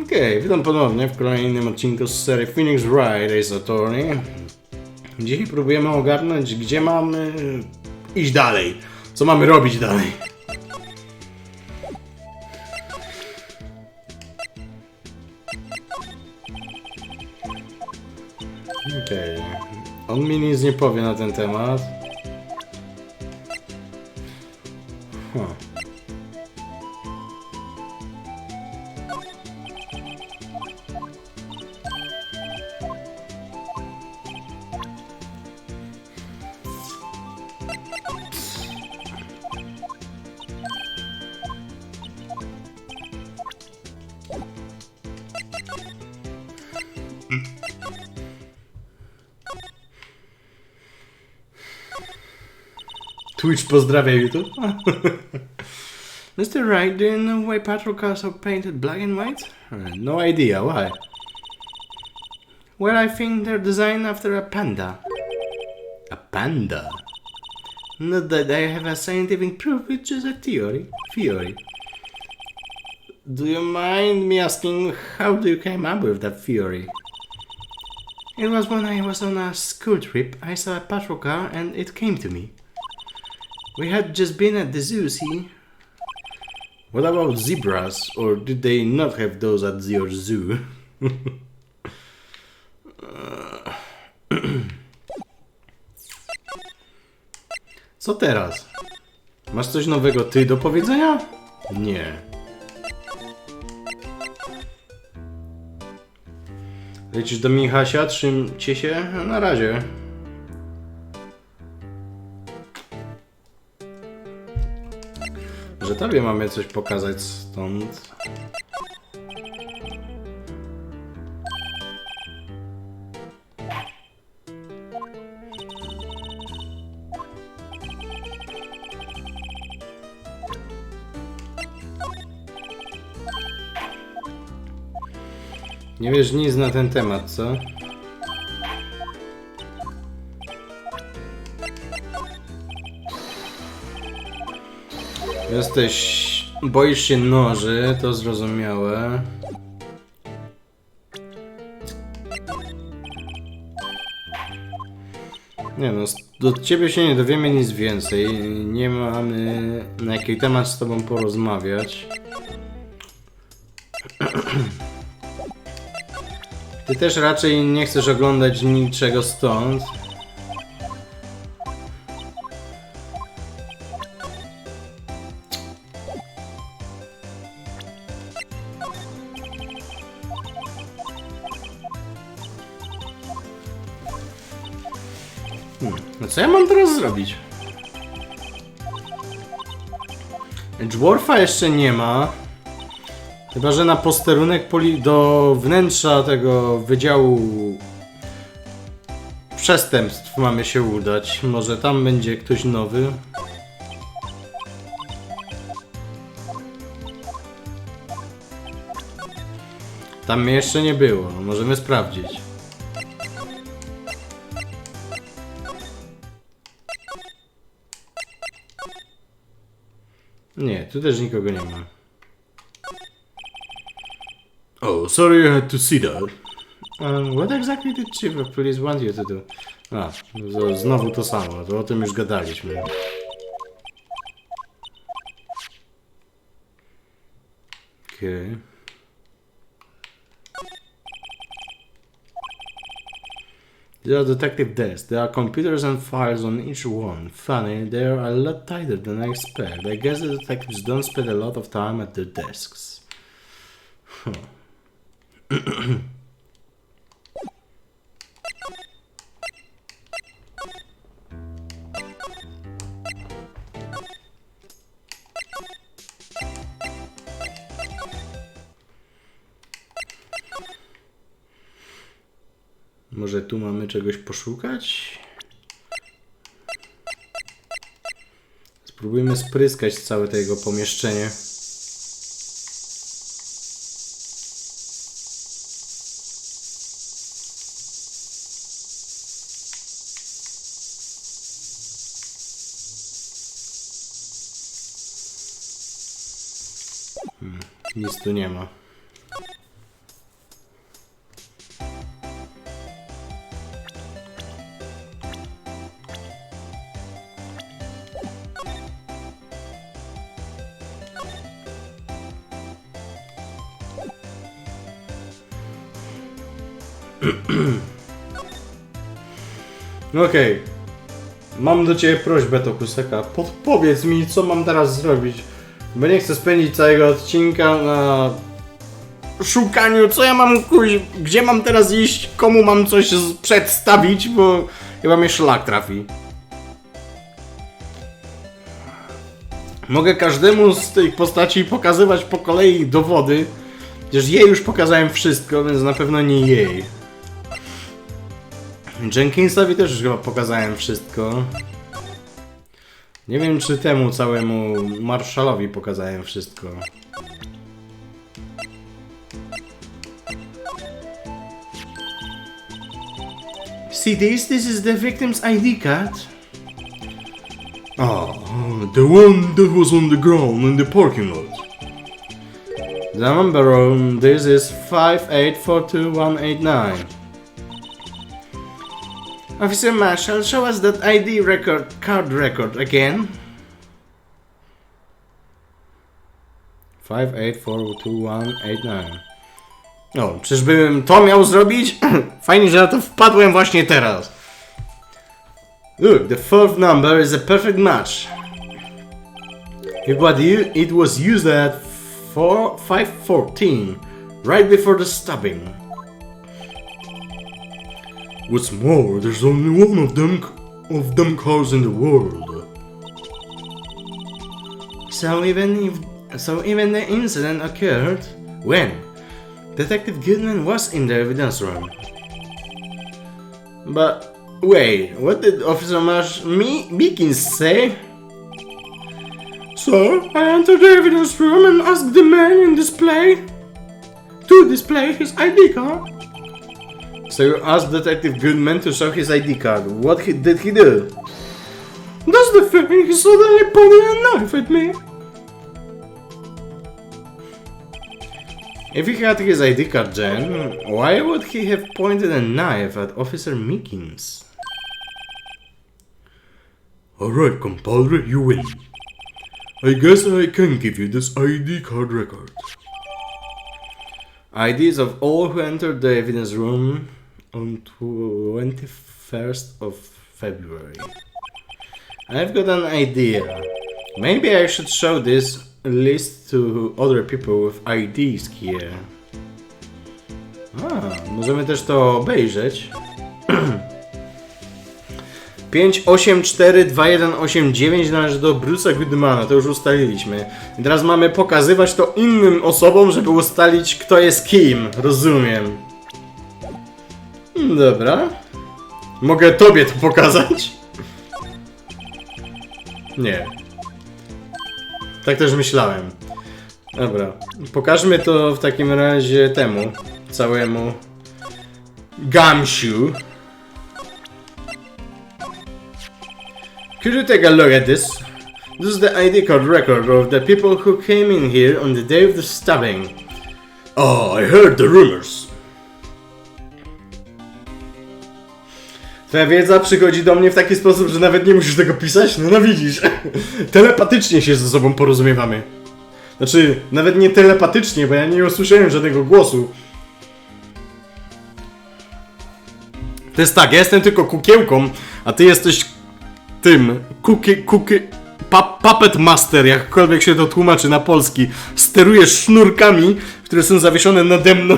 Okej, witam ponownie w kolejnym odcinku z serii Phoenix Wright Ace Attorney. Dzisiaj próbujemy ogarnąć, gdzie mamy iść dalej. Co mamy robić dalej. Okej. On mi nic nie powie na ten temat. Twitch pozdrawia YouTube. Mr. Wright, do you know why patrol cars are painted black and white? No idea, why? Well, I think they're designed after a panda. A panda? Not that I have a scientific proof, it's just a theory. Do you mind me asking, how do you come up with that theory? It was when I was on a school trip, I saw a patrol car and it came to me. We had just been at the zoo, see? What about zebras? Or did they not have those at your zoo? Co teraz? Masz coś nowego ty do powiedzenia? Nie. Lecisz do Michasia? Trzymcie się? Na razie. Że tobie mamy coś pokazać stąd. Nie wiesz nic na ten temat, co? Boisz się noży, to zrozumiałe. Nie no, do ciebie się nie dowiemy nic więcej. Nie mamy na jaki temat z tobą porozmawiać. Ty też raczej nie chcesz oglądać niczego stąd. No co ja mam teraz zrobić? Dwarfa jeszcze nie ma. Chyba że na posterunek do wnętrza tego wydziału przestępstw mamy się udać. Może tam będzie ktoś nowy. Tam mnie jeszcze nie było. Możemy sprawdzić. Nie, tu też nikogo nie ma. Oh, sorry you had to see that. What exactly did chief of police want you to do? A, znowu to samo, to o tym już gadaliśmy. Okay. There are detective desks. There are computers and files on each one. Funny, they are a lot tighter than I expect. I guess the detectives don't spend a lot of time at their desks. Huh. Może tu mamy czegoś poszukać? Spróbujmy spryskać całe to jego pomieszczenie. Nic tu nie ma. Okej. Mam do ciebie prośbę, Tokuseka. Podpowiedz mi, co mam teraz zrobić. Bo nie chcę spędzić całego odcinka na szukaniu, co ja mam kuź, gdzie mam teraz iść, komu mam coś przedstawić, bo chyba mnie szlak trafi. Mogę każdemu z tych postaci pokazywać po kolei dowody, chociaż jej już pokazałem wszystko, więc na pewno nie jej. Jenkinsowi też już chyba pokazałem wszystko. Nie wiem, czy temu całemu Marshalowi pokazałem wszystko. See this? This is the victim's ID card. Ah, the one that was on the ground in the parking lot. The number on this is 5842189. Officer Marshall, show us that ID card record again. 5842189. No, czyżbym to miał zrobić? Fajnie, że na to wpadłem właśnie teraz. Look, the fourth number is a perfect match. It was used at 5:14, right before the stabbing. What's more, there's only one of them cars in the world. So even the incident occurred when Detective Goodman was in the evidence room. But wait, what did Officer Meekins say? So I entered the evidence room and asked the man in display to display his ID card. So you asked Detective Goodman to show his ID card. What did he do? That's the thing, he suddenly pointed a knife at me. If he had his ID card, Jen, why would he have pointed a knife at Officer Meekins? Alright, compadre, you win. I guess I can give you this ID card record. IDs of all who entered the evidence room on 21st of February. I've got an idea. Maybe I should show this list to other people with IDs here. Możemy też to obejrzeć. 5842189 należy do Bruce'a Goodmana, to już ustaliliśmy. I teraz mamy pokazywać to innym osobom, żeby ustalić, kto jest kim. Rozumiem. Dobra. Mogę tobie to pokazać? Nie. Tak też myślałem. Dobra. Pokażmy to w takim razie temu całemu gamsiu. Could you take a look at this? This is the ID card record of the people who came in here on the day of the stabbing. Oh, I heard the rumors. Twoja wiedza przychodzi do mnie w taki sposób, że nawet nie musisz tego pisać? No widzisz. Telepatycznie się ze sobą porozumiewamy. Znaczy, nawet nie telepatycznie, bo ja nie usłyszałem żadnego głosu. To jest tak, ja jestem tylko kukiełką, a ty jesteś tym, puppet master, jakkolwiek się to tłumaczy na polski. Sterujesz sznurkami, które są zawieszone nade mną.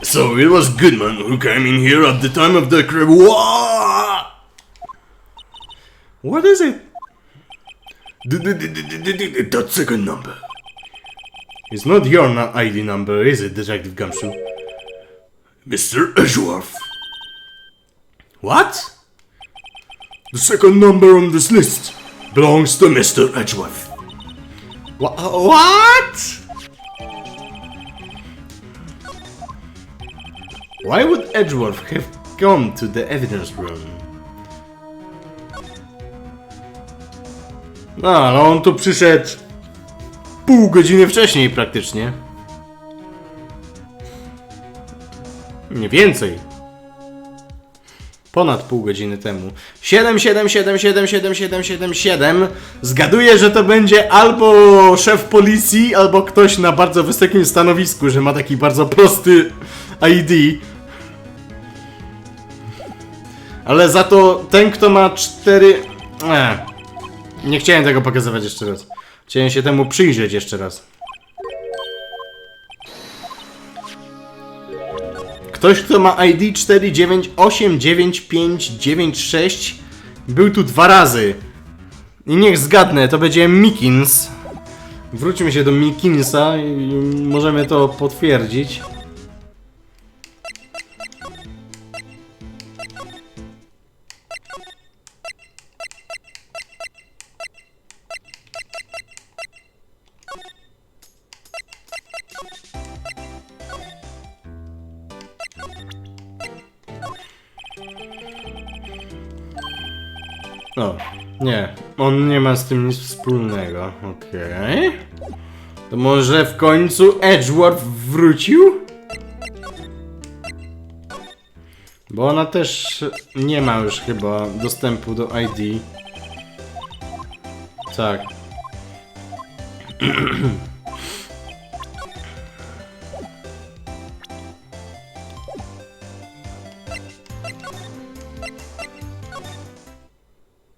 So it was Goodman who came in here at the time of the crime. What is it? That second number. It's not your ID number, is it, Detective Gumshoe? Mr. Edgeworth. What? The second number on this list belongs to Mr. Edgeworth. What? Why would Edgeworth have come to the evidence room? No, ale on tu przyszedł pół godziny wcześniej praktycznie. Nie więcej. Ponad pół godziny temu. 7. Zgaduję, że to będzie albo szef policji, albo ktoś na bardzo wysokim stanowisku, że ma taki bardzo prosty ID. Ale za to ten, kto ma 4... Nie chciałem tego pokazywać jeszcze raz. Chciałem się temu przyjrzeć jeszcze raz. Ktoś, kto ma ID 4989596 był tu 2 razy. I niech zgadnę, to będzie Mikins. Wróćmy się do Mikinsa i możemy to potwierdzić. O, nie, on nie ma z tym nic wspólnego, okej. To może w końcu Edgeworth wrócił? Bo ona też nie ma już chyba dostępu do ID. Tak.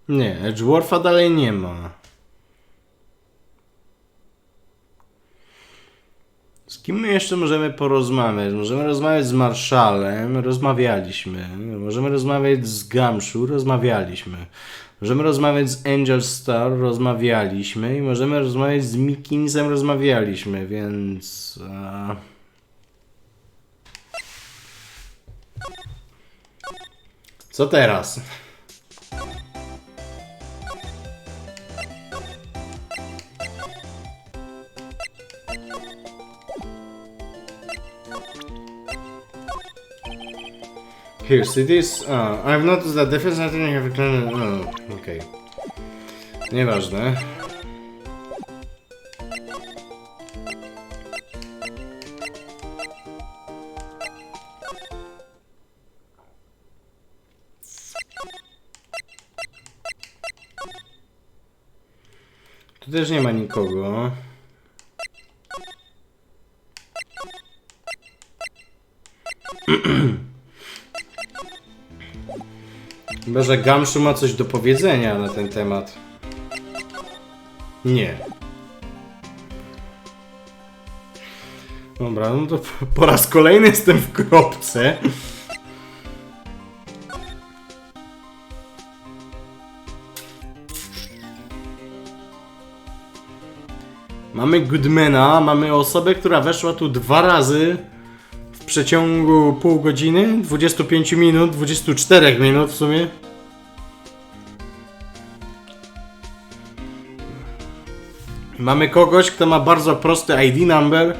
Nie, Edgewortha dalej nie ma. Z kim my jeszcze możemy porozmawiać? Możemy rozmawiać z Marszalem, rozmawialiśmy. Możemy rozmawiać z Gamszu, rozmawialiśmy. Możemy rozmawiać z Angel Star, rozmawialiśmy. I możemy rozmawiać z Mikinsem, rozmawialiśmy, więc... Co teraz? Here, see this? I've noticed that difference I think I have a kind of... okej. Nieważne. Tu też nie ma nikogo. Chyba, że Gamszu ma coś do powiedzenia na ten temat. Nie. Dobra, no to po raz kolejny jestem w kropce. Mamy Goodmana, mamy osobę, która weszła tu 2 razy w przeciągu pół godziny, 25 minut, 24 minut w sumie. Mamy kogoś, kto ma bardzo prosty ID number,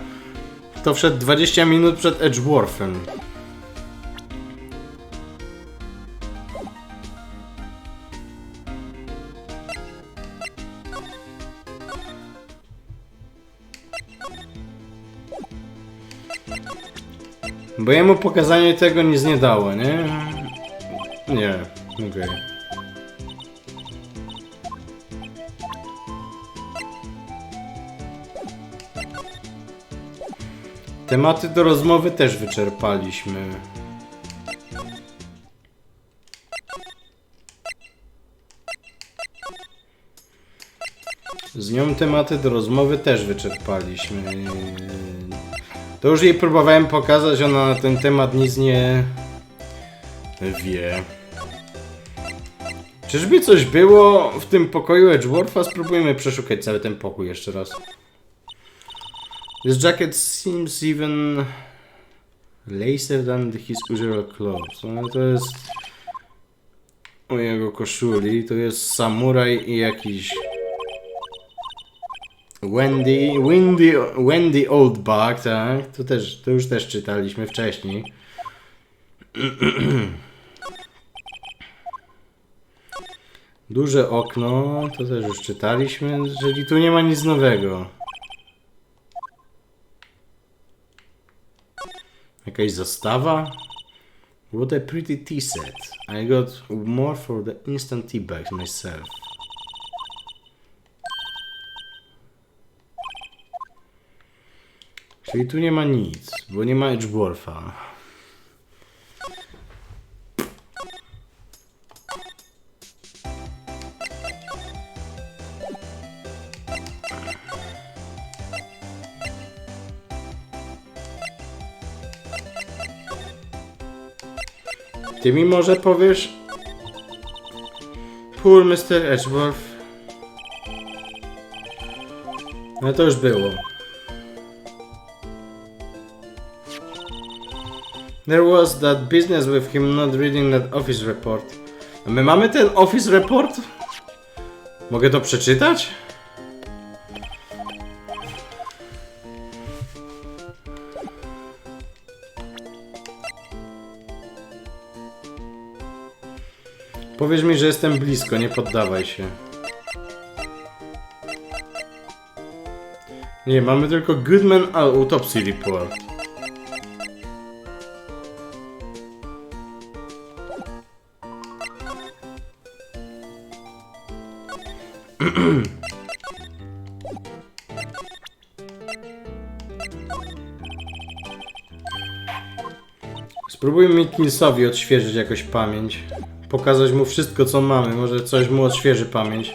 kto wszedł 20 minut przed Edgeworthem. Bo jemu pokazanie tego nic nie dało, nie? Nie, okej. Tematy do rozmowy też wyczerpaliśmy. Z nią tematy do rozmowy też wyczerpaliśmy. To już jej próbowałem pokazać, ona na ten temat nic nie wie. Czyżby coś było w tym pokoju Edgewortha? Spróbujmy przeszukać cały ten pokój jeszcze raz. This jacket seems even lacer than his usual clothes. No to jest o jego koszuli. To jest samuraj i jakiś Wendy Oldbuck, tak? To już też czytaliśmy wcześniej. Duże okno, to też już czytaliśmy, czyli tu nie ma nic nowego. Jakaś zastawa? What a pretty tea set. I got more for the instant tea bags myself. Czyli tu nie ma nic, bo nie ma Edgeworth'a. Ty mi może powiesz? Poor Mr. Edgeworth. No to już było. There was that business with him not reading that office report. A my mamy ten office report? Mogę to przeczytać? Powiedz mi, że jestem blisko, nie poddawaj się. Nie, mamy tylko Goodman Autopsy Report. Spróbujmy Mitkinsowi odświeżyć jakoś pamięć. Pokazać mu wszystko, co mamy. Może coś mu odświeży pamięć.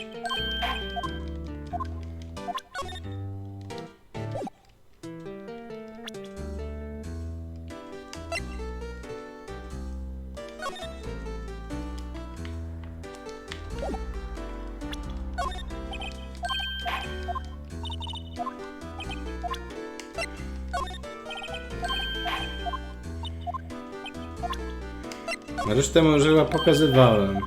Resztę może chyba pokazywałem.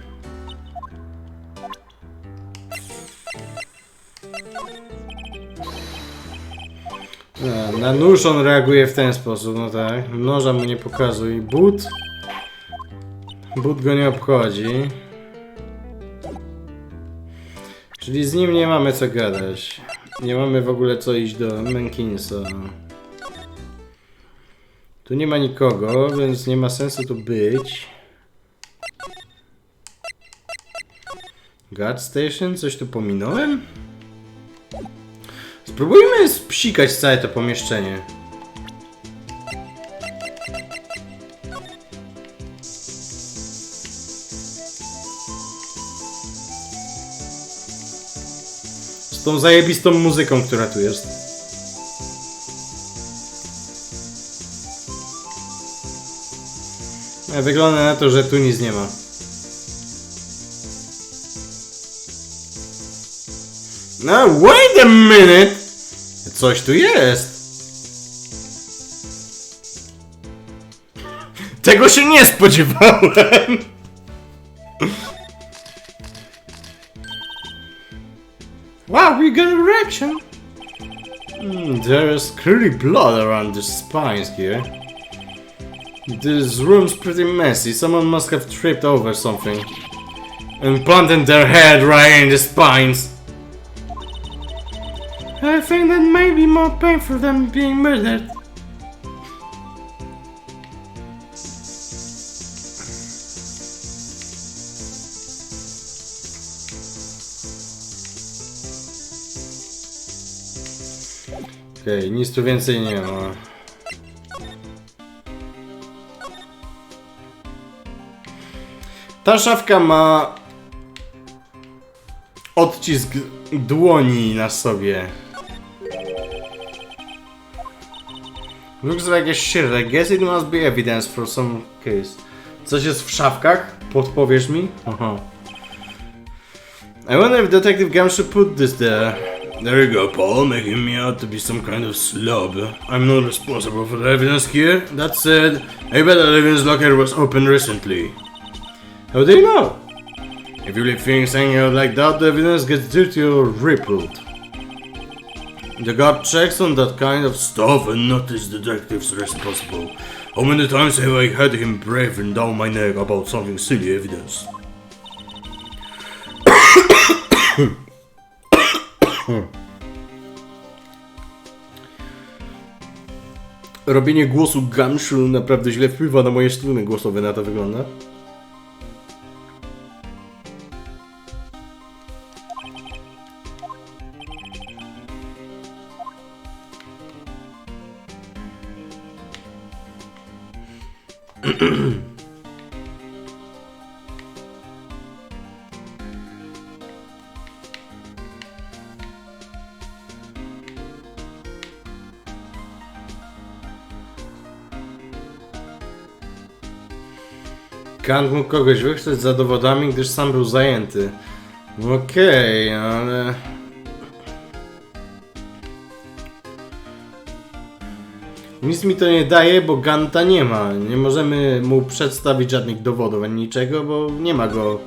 Na nóż on reaguje w ten sposób, no tak. Noża mu nie pokazuj. But go nie obchodzi. Czyli z nim nie mamy co gadać. Nie mamy w ogóle co iść do Menkinsa. Tu nie ma nikogo, więc nie ma sensu tu być. Guard Station? Coś tu pominąłem? Spróbujmy spsikać całe to pomieszczenie. Z tą zajebistą muzyką, która tu jest. Wygląda na to, że tu nic nie ma. No, wait a minute! Coś tu jest! Tego się nie spodziewałem! Wow, we got a reaction! There's clearly blood around the spines here. This room's pretty messy. Someone must have tripped over something and planted their head right in the spines. I think that may be more painful than being murdered. Okej, nic tu więcej nie ma. Ta szafka ma odcisk dłoni na sobie. Looks like a shit. I guess it must be evidence for some case. Coś jest w szafkach? Podpowiesz mi? Aha. I wonder if Detective Gam should put this there. There you go, Paul, making me out to be some kind of slob. I'm not responsible for the evidence here. That said, I bet the evidence locker was opened recently. How do you know? If you leave things hanging out like that, the evidence gets dirty or rippled. The guard checks on that kind of stuff and not his detectives responsible. How many times have I had him breathing down my neck about something silly evidence? robienie głosu Gamszu naprawdę źle wpływa na moje struny głosowe, na to wygląda. Kant mógł kogoś wysłać za dowodami, gdyż sam był zajęty. Okej, ale... Nic mi to nie daje, bo Ganta nie ma. Nie możemy mu przedstawić żadnych dowodów ani niczego, bo nie ma go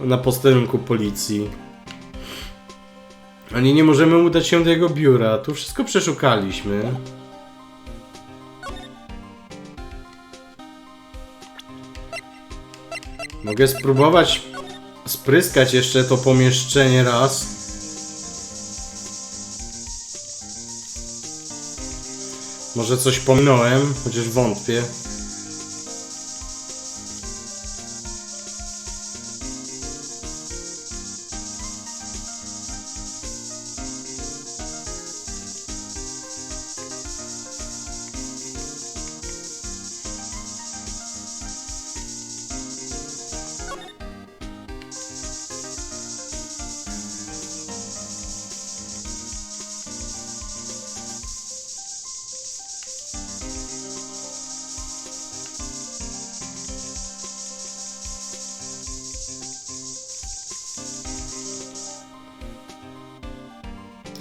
na posterunku policji. Ani nie możemy udać się do jego biura. Tu wszystko przeszukaliśmy. Mogę spróbować spryskać jeszcze to pomieszczenie raz. Może coś pominąłem, chociaż wątpię.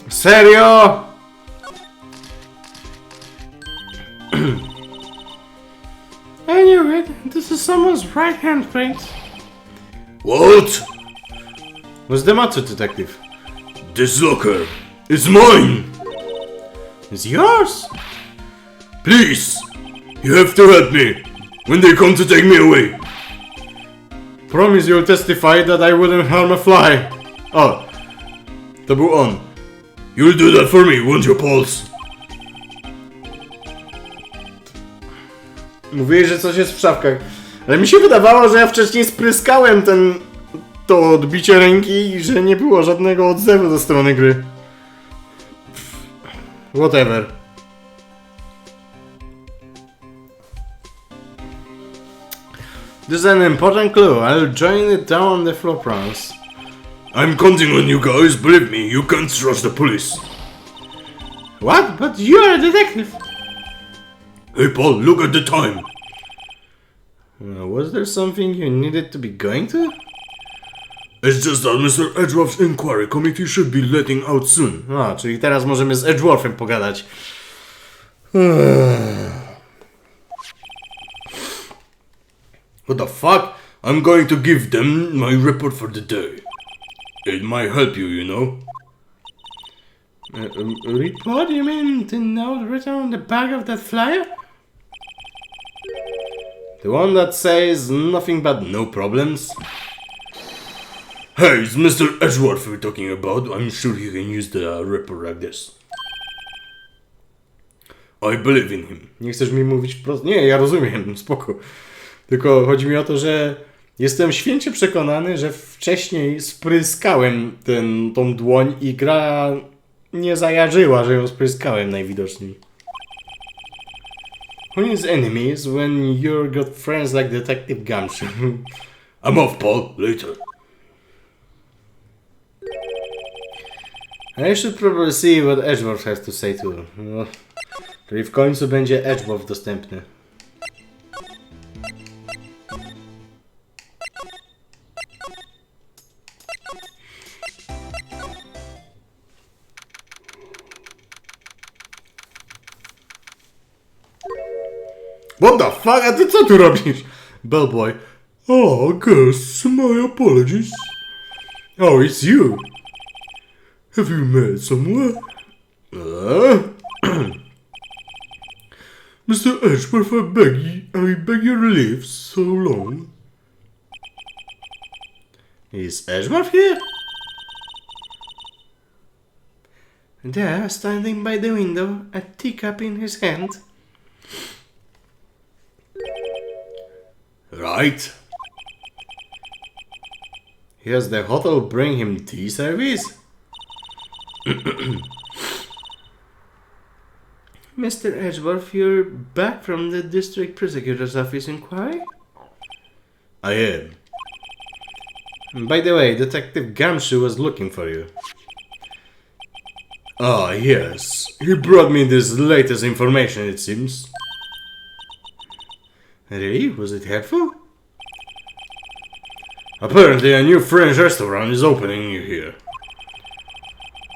Serio? I knew it. This is someone's right handprint. What? What's the matter, detective? This locker is mine! It's yours? Please! You have to help me when they come to take me away! Promise you'll testify that I wouldn't harm a fly. O, to był on. You'll do that for me, won't you, Pauls? Mówiłeś, że coś jest w szafkach. Ale mi się wydawało, że ja wcześniej spryskałem to odbicie ręki i że nie było żadnego odzewu ze strony gry. Whatever. There's an important clue. I'll join it down on the floor prongs. I'm counting on you guys, believe me, you can't trust the police. What? But you're a detective. Hey Paul, look at the time. Was there something you needed to be going to? It's just that Mr. Edgeworth's inquiry committee should be letting out soon. A, czyli teraz możemy z Edgeworthem pogadać. What the fuck? I'm going to give them my report for the day. It might help you, you know. Report? You mean the note written on the back of that flyer? The one that says nothing but no problems? Hey, it's Mr. Edgeworth we're talking about. I'm sure he can use the report like this. I believe in him. Nie chcesz mi mówić wprost? Nie, ja rozumiem, spoko. Tylko chodzi mi o to, że jestem święcie przekonany, że wcześniej spryskałem tą dłoń i gra nie zajarzyła, że ją spryskałem najwidoczniej. Who needs enemies when you've got friends like Detective Gumshoe? I'm off, Paul. Later. I should probably see what Edgeworth has to say too. No, czyli w końcu będzie Edgeworth dostępny. What the fuck? A ty co tu robisz? Bellboy. Oh, Gus, my apologies. Oh, it's you. Have you met somewhere? Mr. Edgeworth, I beg your leave so long. Is Edgeworth here? There, standing by the window, a teacup in his hand. Right? Has the hotel bring him tea service? Mr. Edgeworth, you're back from the district prosecutor's office inquiry? I am. By the way, Detective Gumshoe was looking for you. Ah, yes. He brought me this latest information, it seems. Really? Was it helpful? Apparently a new French restaurant is opening here.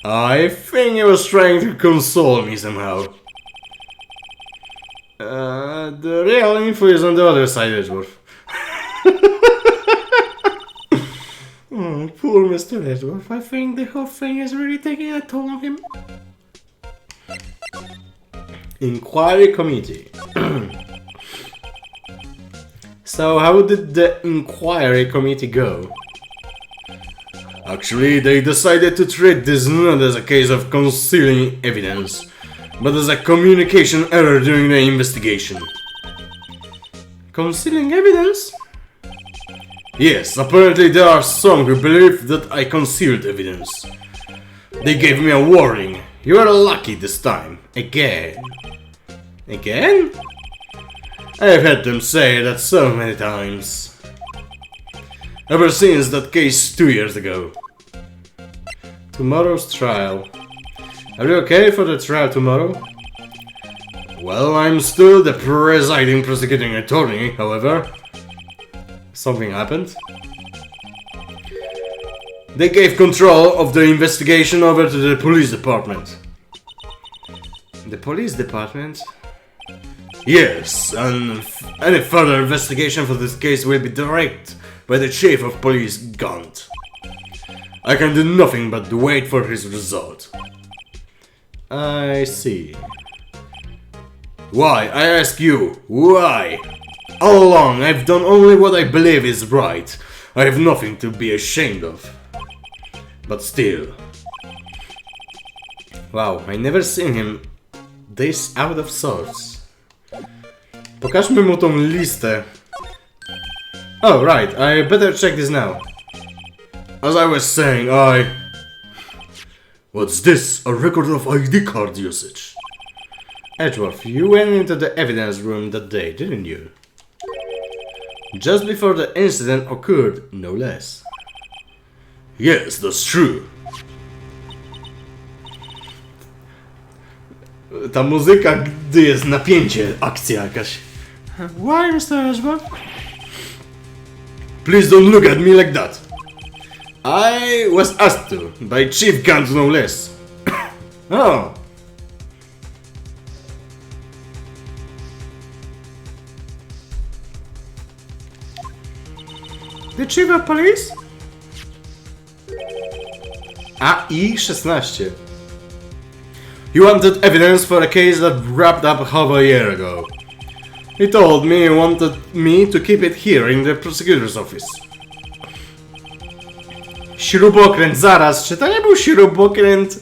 I think he was trying to console me somehow. The real info is on the other side, Edgeworth. Oh, poor Mr. Edgeworth. I think the whole thing is really taking a toll on him. Inquiry Committee. So, how did the Inquiry Committee go? Actually, they decided to treat this not as a case of concealing evidence, but as a communication error during the investigation. Concealing evidence? Yes, apparently there are some who believe that I concealed evidence. They gave me a warning. You are lucky this time. Again. Again? I've had them say that so many times. Ever since that case 2 years ago. Tomorrow's trial. Are you okay for the trial tomorrow? Well, I'm still the presiding prosecuting attorney, however. Something happened? They gave control of the investigation over to the police department. The police department? Yes, and any further investigation for this case will be directed by the chief of police, Gaunt. I can do nothing but wait for his result. I see. Why? I ask you, why? All along, I've done only what I believe is right. I have nothing to be ashamed of. But still. Wow, I never seen him this out of sorts. Pokażmy mu tą listę. Oh, right, I better check this now. As I was saying, What's this? A record of ID card usage. Edgeworth, you went into the evidence room that day, didn't you? Just before the incident occurred, no less. Yes, that's true. Ta muzyka, gdy jest napięcie, akcja jakaś. Why, Mr. Edgeworth? Please don't look at me like that. I was asked to, By Chief Gant, no less. Oh. The Chief of Police? AI-16. He wanted evidence for a case that wrapped up half a year ago. He told me he wanted me to keep it here in the prosecutor's office. Śrubokręt, zaraz, czy to nie był śrubokręt,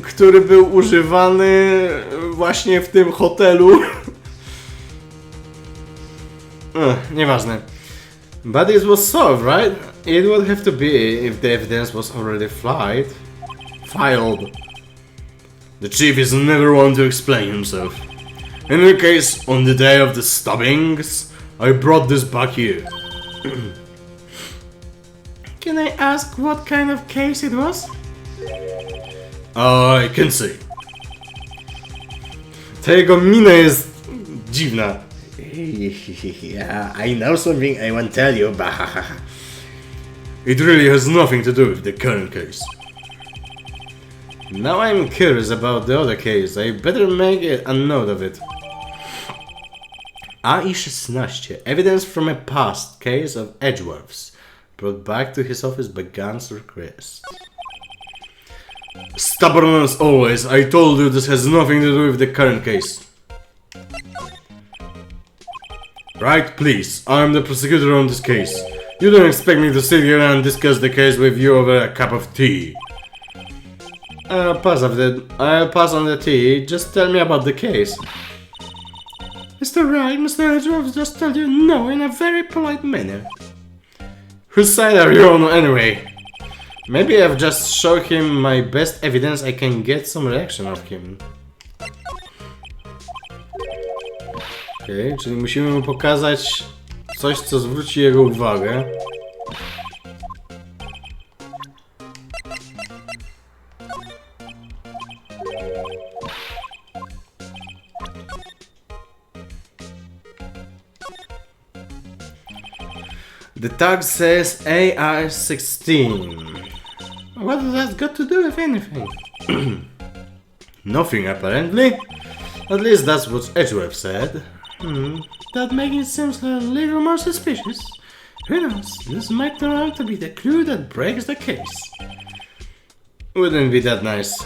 który był używany właśnie w tym hotelu? Nieważne. But it was solved, right? It would have to be if the evidence was already filed. The chief is never one to explain himself. In any case, on the day of the stabbings, I brought this back here. Can I ask what kind of case it was? I can say. Ta jego mina jest dziwna. I know something I won't tell you, but it really has nothing to do with the current case. Now I'm curious about the other case. I better make a note of it. AI-16. Evidence from a past case of Edgeworth's. Brought back to his office by Gunt's request. Stubborn as always, I told you this has nothing to do with the current case. Right, please, I'm the prosecutor on this case. You don't expect me to sit here and discuss the case with you over a cup of tea. I'll pass on the tea. Just tell me about the case. Mr. Wright, Mr. Edgeworth just told you no in a very polite manner. Whose side are you on anyway? Maybe I've just showed him my best evidence I can get some reaction of him. Okej, czyli musimy mu pokazać coś, co zwróci jego uwagę. The tag says AR-16. What does that got to do with anything? Nothing, apparently. At least that's what Edgeworth said. That makes it seem a little more suspicious. Who knows? This might turn out to be the clue that breaks the case. Wouldn't be that nice.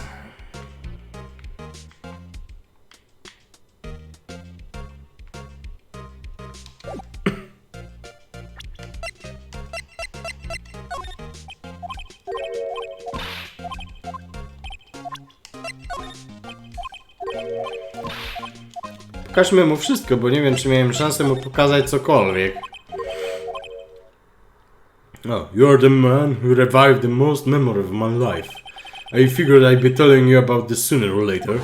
Pokażmy mu wszystko, bo nie wiem, czy miałem szansę mu pokazać cokolwiek. Oh, you're the man who revived the most memory of my life. I figured I'd be telling you about this sooner or later.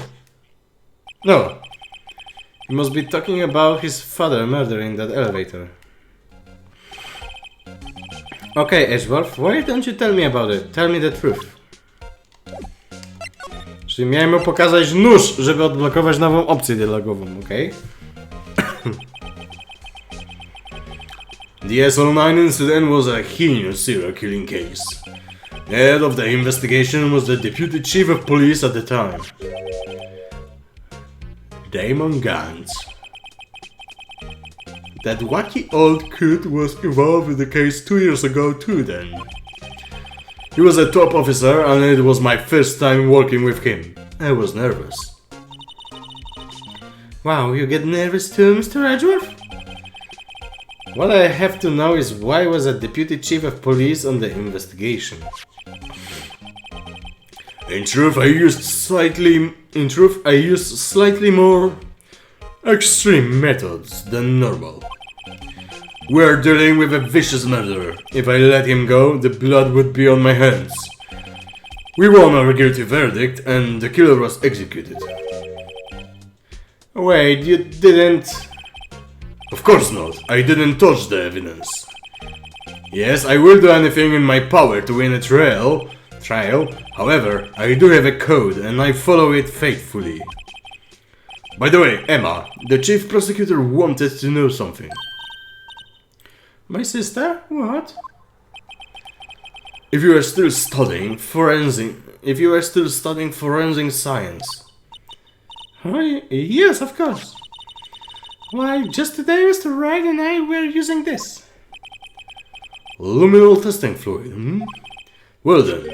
No. He must be talking about his father murdering that elevator. Okay, Edgeworth, why don't you tell me about it? Tell me the truth. Czyli miałem mu pokazać nóż, żeby odblokować nową opcję dialogową, okej? The SL9 incident was a heinous serial killing case. The head of the investigation was the deputy chief of police at the time, Damon Gantz. That wacky old coot was involved with the case 2 years ago too then. He was a top officer and it was my first time working with him. I was nervous. Wow, you get nervous too, Mr. Edgeworth? What I have to know is why was a deputy chief of police on the investigation? In truth, I used slightly more extreme methods than normal. We're dealing with a vicious murderer. If I let him go, the blood would be on my hands. We won our guilty verdict and the killer was executed. Wait, you didn't... Of course not. I didn't touch the evidence. Yes, I will do anything in my power to win a trial. However, I do have a code and I follow it faithfully. By the way, Emma, the chief prosecutor wanted to know something. My sister? What? If you are still studying forensic science. Yes, of course. Why, just today Mr. Wright and I were using this. Luminol testing fluid, hmm? Well then,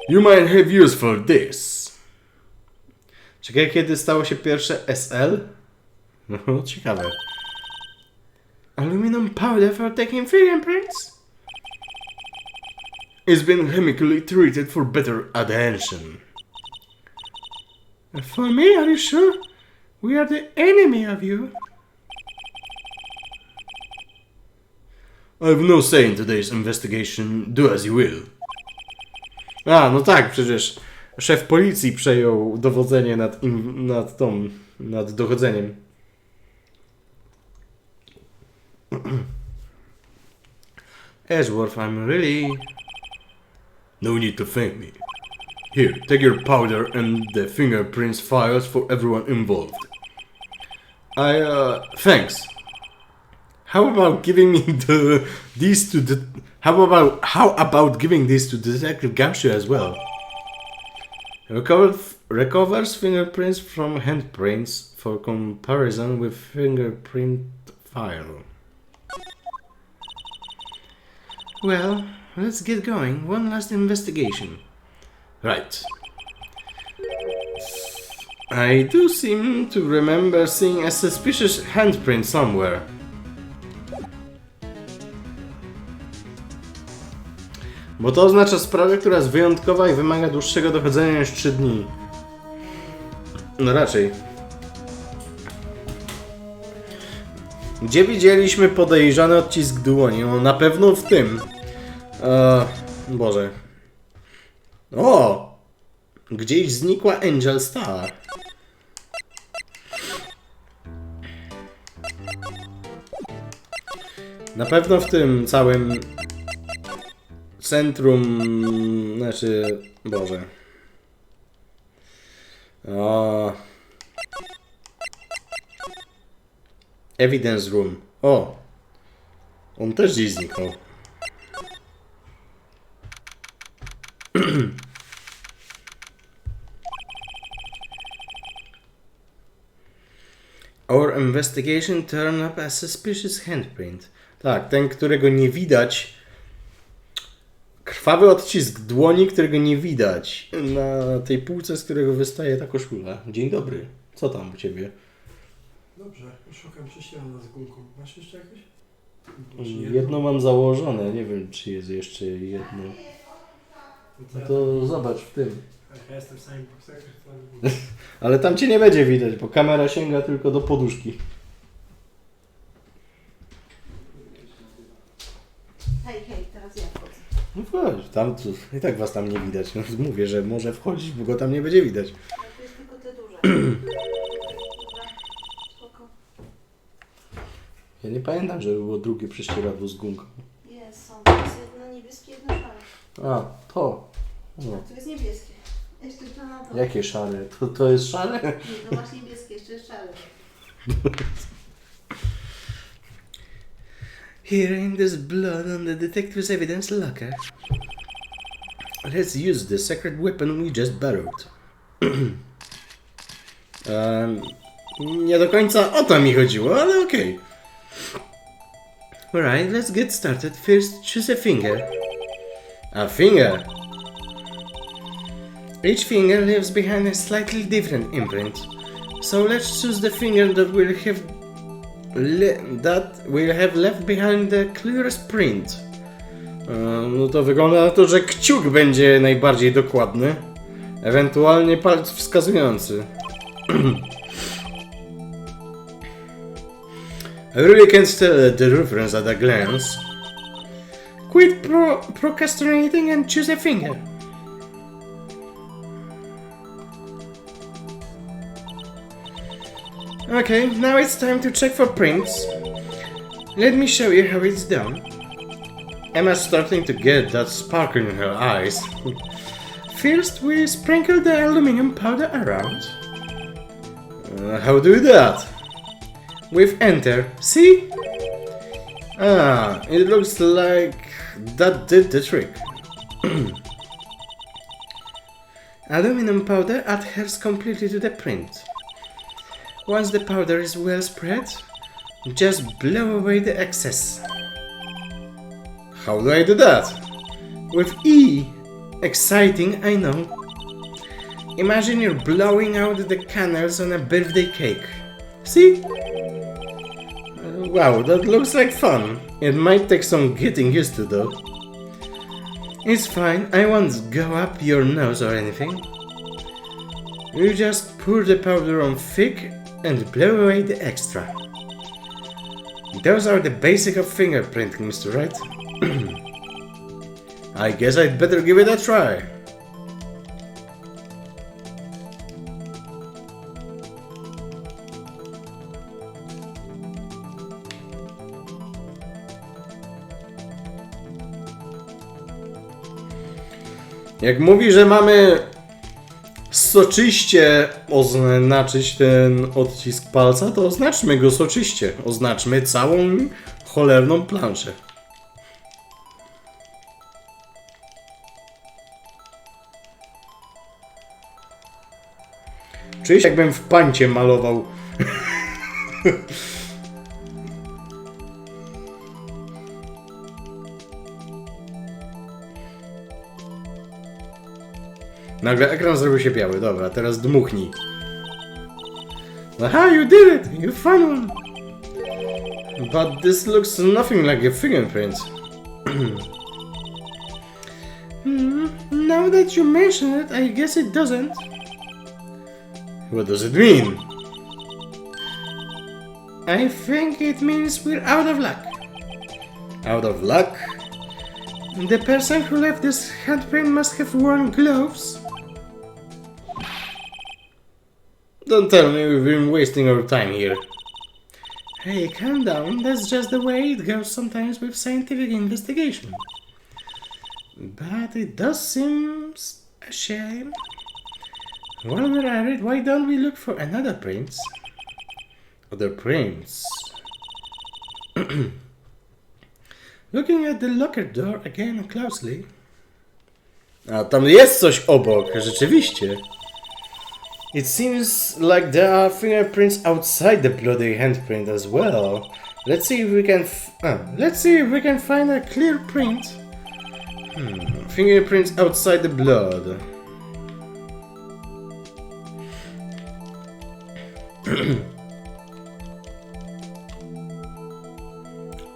you might have use for this. Czekaj, kiedy stało się pierwsze SL? No, ciekawe. Aluminum powder for taking fingerprints? It's been chemically treated for better adhesion. For me, are you sure? We are the enemy of you. I've no say in today's investigation. Do as you will. A, no tak, przecież szef policji przejął dowodzenie nad dochodzeniem. Edgeworth, I'm really... No need to thank me. Here, take your powder and the fingerprints files for everyone involved. Thanks. How about giving me these to Detective Gamshu as well? Recovers fingerprints from handprints for comparison with fingerprint file. Well, let's get going. One last investigation. Right. I do seem to remember seeing a suspicious handprint somewhere. Bo to oznacza sprawę, która jest wyjątkowa i wymaga dłuższego dochodzenia niż 3 dni. No raczej. Gdzie widzieliśmy podejrzany odcisk dłoni? No na pewno w tym. Boże. O! Gdzieś znikła Angel Star. Na pewno w tym całym centrum, znaczy, Boże. O. Evidence Room. O! On też gdzieś zniknął. Our investigation turned up a suspicious handprint. Tak, ten, którego nie widać. Krwawy odcisk dłoni, którego nie widać. Na tej półce, z którego wystaje ta koszula. Dzień dobry. Co tam u ciebie? Dobrze, szukam prześcierana z gumką. Masz jeszcze jakieś? Jedno mam założone. Nie wiem, czy jest jeszcze jedno. No to zobacz w tym. Ja jestem w samym bokserze. Ale tam cię nie będzie widać, bo kamera sięga tylko do poduszki. Hej, teraz ja wchodzę. No wchodź, tam i tak was tam nie widać. No, mówię, że może wchodzić, bo go tam nie będzie widać. Ale to jest tylko te duże. Dobra, spoko. Ja nie pamiętam, że było drugie prześcieradło z gumką. Jest, są. To jest jedno niebieskie, jedno szare. A, to. No. To jest niebieskie. Jeszcze granatowe. Jakie szare? To jest szare? Nie, to masz niebieskie, jeszcze jest szare. Here in this blood on the detective's evidence locker. Let's use the secret weapon we just borrowed. Nie do końca o to mi chodziło, ale okej. Alright, let's get started. First, choose a finger. A finger? Each finger leaves behind a slightly different imprint. So let's choose the finger that will have left behind the clearest print. No to wygląda na to, że kciuk będzie najbardziej dokładny. Ewentualnie palec wskazujący. I really can't tell the reference at a glance. Quit procrastinating and choose a finger. Okay, now it's time to check for prints. Let me show you how it's done. Emma's starting to get that sparkle in her eyes. First, we sprinkle the aluminum powder around. How do that? With enter. See? Ah, it looks like that did the trick. Aluminum powder adheres completely to the print. Once the powder is well spread, just blow away the excess. How do I do that? With E. Exciting, I know. Imagine you're blowing out the candles on a birthday cake. See? Wow, that looks like fun. It might take some getting used to though. It's fine, I won't go up your nose or anything. You just pour the powder on thick and blow away the extra. Those are the basics of fingerprinting, Mr. Wright. I guess I'd better give it a try. Jak mówi, że mamy soczyście oznaczyć ten odcisk palca, to oznaczmy go soczyście. Oznaczmy całą cholerną planszę. Czuję się, jakbym w pancie malował. Nagle ekran zrobił się biały. Dobra, teraz dmuchnij. Aha, you did it! You found one! But this looks nothing like a fingerprint. Now that you mention it, I guess it doesn't. What does it mean? I think it means we're out of luck. Out of luck? The person who left this handprint must have worn gloves. Don't tell me we've been wasting our time here. Hey, calm down. That's just the way it goes sometimes with scientific investigation. But it does seem a shame. While we're at it, why don't we look for another prince? Other prince? Looking at the locker door again closely. A tam jest coś obok, rzeczywiście. It seems like there are fingerprints outside the bloody handprint as well. Let's see if we can find a clear print. Fingerprints outside the blood.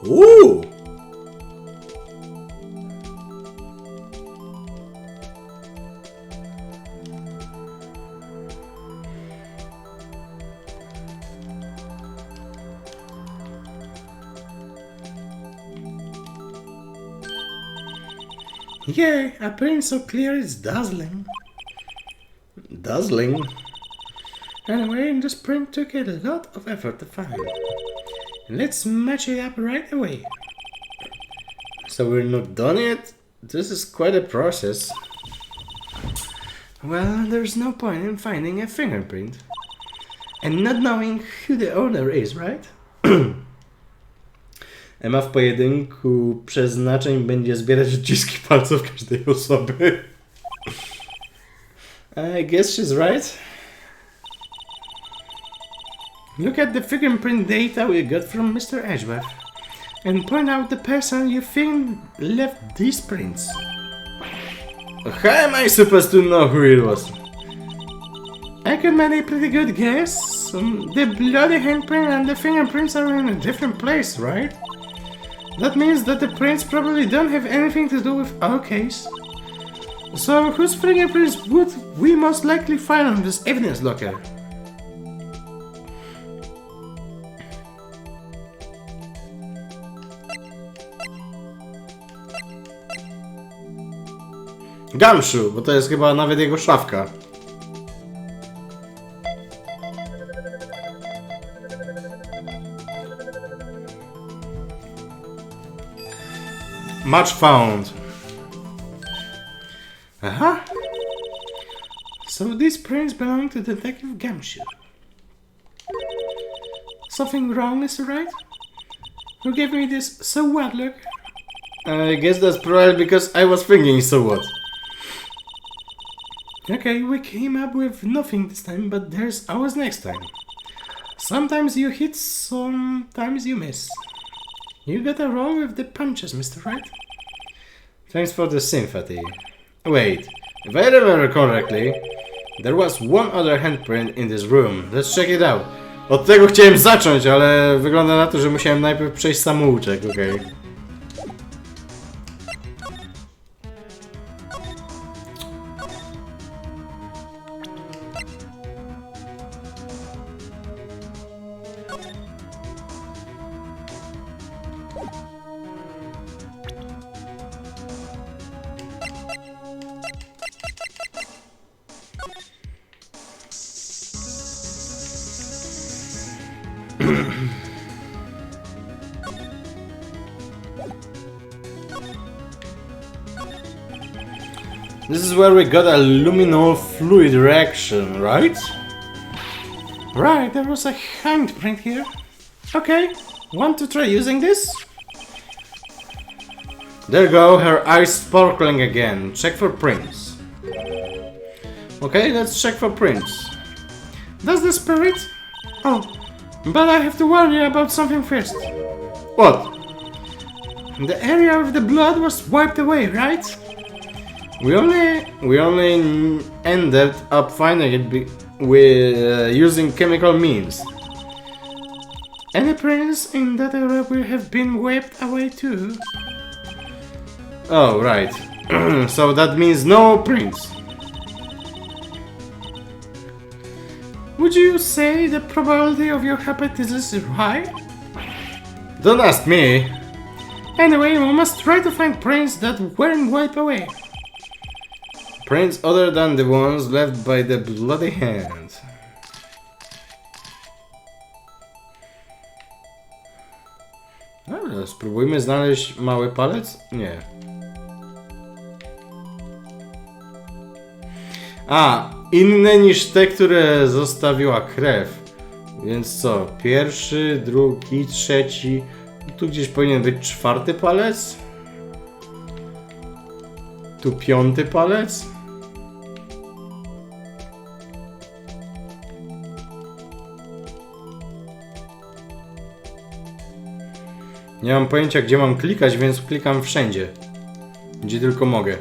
Ooh! Yeah, a print so clear it's dazzling. Dazzling? Anyway, this print took a lot of effort to find. Let's match it up right away. So we're not done yet? This is quite a process. Well, there's no point in finding a fingerprint. And not knowing who the owner is, right? Emma w pojedynku przeznaczeń będzie zbierać odciski palców każdej osoby. I guess she's right. Look at the fingerprint data we got from Mr. Edgeworth and point out the person you think left these prints. How am I supposed to know who it was? I can make a pretty good guess. The bloody handprint and the fingerprints are in a different place, right? That means that the prints probably don't have anything to do with our case. So whose fingerprints would we most likely find on this evidence locker? Gamszu, bo to jest chyba nawet jego szafka. Match found. Aha! So these prints belong to Detective Gamshu. Something wrong, Mr. Wright? Who gave me this so what look? I guess that's probably because I was thinking, so what? Okay, we came up with nothing this time, but there's always next time. Sometimes you hit, sometimes you miss. You gotta roll with the punches, Mr. Wright. Thanks for the sympathy. Wait, if I remember correctly, there was one other handprint in this room. Let's check it out. Od tego chciałem zacząć, ale wygląda na to, że musiałem najpierw przejść samouczek, okej. This is where we got a luminol fluid reaction, right? Right, there was a handprint here. Okay, want to try using this? There you go, her eyes sparkling again. Check for prints. Okay, let's check for prints. That's the spirit? Oh, but I have to worry about something first. What? The area of the blood was wiped away, right? We only ended up finding it with using chemical means. Any prints in that area will have been wiped away too. Oh, right. So that means no prints. Would you say the probability of your hepatitis is high? Don't ask me. Anyway, we must try to find prints that weren't wiped away. Prints other than the ones left by the bloody hand. Dobra, spróbujmy znaleźć mały palec? Nie. A, inne niż te, które zostawiła krew. Więc co? Pierwszy, drugi, trzeci. Tu gdzieś powinien być czwarty palec. Tu piąty palec. Nie mam pojęcia, gdzie mam klikać, więc klikam wszędzie. Gdzie tylko mogę.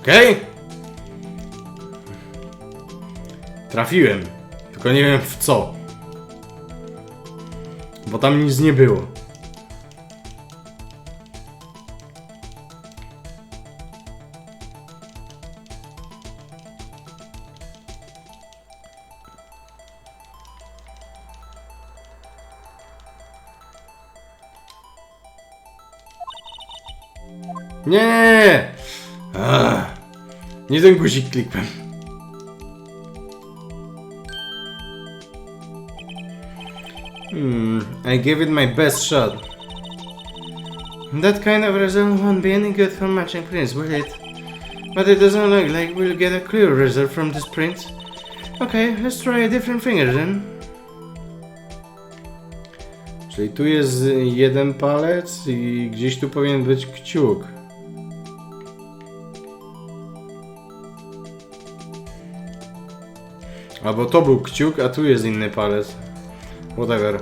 Okej? Trafiłem. Tylko nie wiem w co. Bo tam nic nie było. Nie! Nie ten guzik klikłem. I gave it my best shot. That kind of result won't be any good for matching prints, will it? But it doesn't look like we'll get a clear result from this print. Okay, let's try a different finger then. Czyli tu jest jeden palec i gdzieś tu powinien być kciuk. Albo to był kciuk, a tu jest inny palec. Whatever.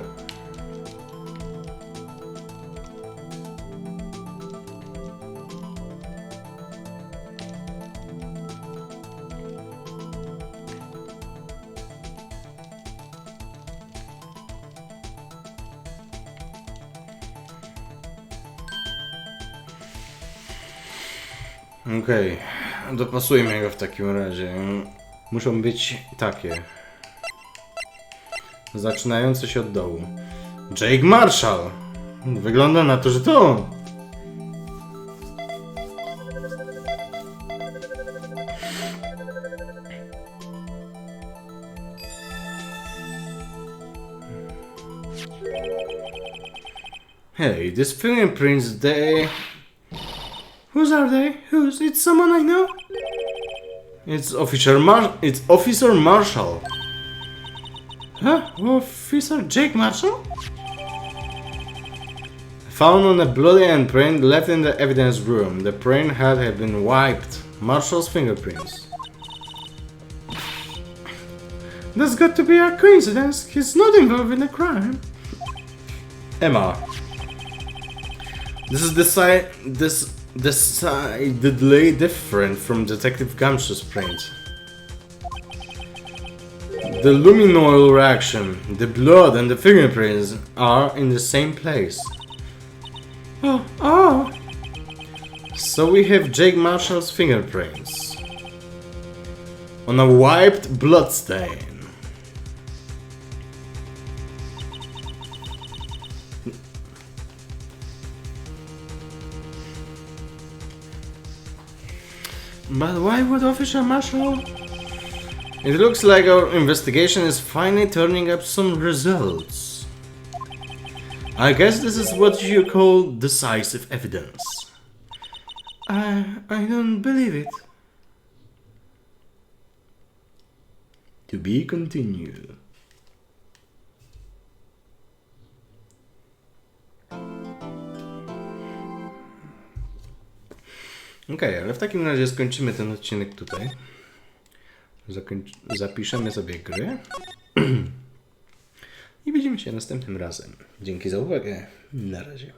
Okej, dopasujmy go w takim razie. Muszą być takie. Zaczynające się od dołu. Jake Marshall! Wygląda na to, że to on. Hey, these fingerprints, they... Whose are they? Whose? It's someone I know? It's Officer Marshall. Huh? Officer Jake Marshall? Found on a bloody handprint left in the evidence room. The print had been wiped. Marshall's fingerprints. That's got to be a coincidence. He's not involved in the crime. Emma. This is decidedly different from Detective Gumsh's print. The luminol reaction, the blood and the fingerprints are in the same place. Oh. So we have Jake Marshall's fingerprints on a wiped bloodstain. But why would Officer Marshall? It looks like our investigation is finally turning up some results. I guess this is what you call decisive evidence. I don't believe it. To be continued. Okej, ale w takim razie skończymy ten odcinek tutaj. Zapiszemy sobie gry. I widzimy się następnym razem. Dzięki za uwagę. Na razie.